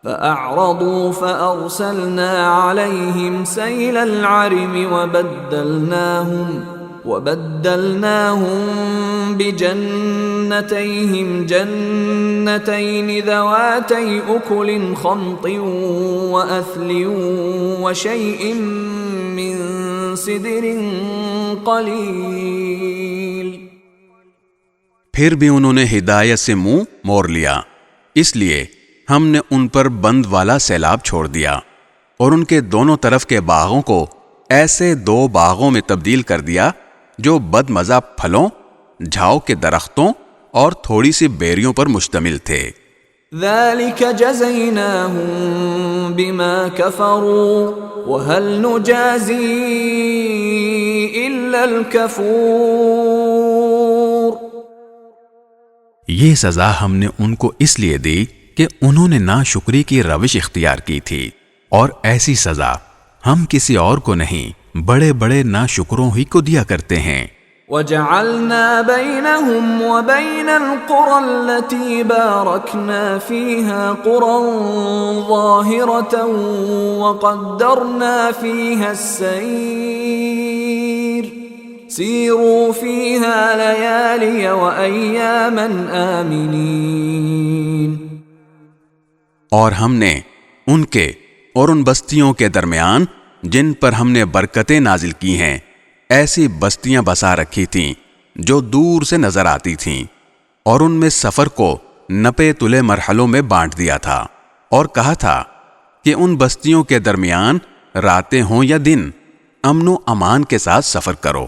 فأعرضوا فأرسلنا عليهم سيل العرم وبدلناهم بجنتيهم جنتين ذواتي أكل خمط وأثل وشيء من سدر قليل۔ پھر بھی انہوں نے ہدایت سے منہ موڑ لیا، اس لیے ہم نے ان پر بند والا سیلاب چھوڑ دیا اور ان کے دونوں طرف کے باغوں کو ایسے 2 باغوں میں تبدیل کر دیا جو بد مزہ پھلوں، جھاؤ کے درختوں اور تھوڑی سی بیریوں پر مشتمل تھے۔ ذلك جزيناهم بما كفروا وهل نجازي إلا الكفور۔ یہ سزا ہم نے ان کو اس لیے دی کہ انہوں نے ناشکری کی روش اختیار کی تھی، اور ایسی سزا ہم کسی اور کو نہیں بڑے بڑے ناشکروں ہی کو دیا کرتے ہیں۔ وَجَعَلْنَا بَيْنَهُمْ وَبَيْنَ الْقُرَى الَّتِي بَارَكْنَا فِيهَا قُرًى ظَاهِرَةً وَقَدَّرْنَا فِيهَا السَّيْرَ سِيرُوا فِيهَا لَيَالِيَ وَأَيَّامًا آمِنِينَ۔ اور ہم نے ان کے اور ان بستیوں کے درمیان جن پر ہم نے برکتیں نازل کی ہیں ایسی بستیاں بسا رکھی تھیں جو دور سے نظر آتی تھیں، اور ان میں سفر کو نپے تلے مرحلوں میں بانٹ دیا تھا، اور کہا تھا کہ ان بستیوں کے درمیان راتیں ہوں یا دن امن و امان کے ساتھ سفر کرو۔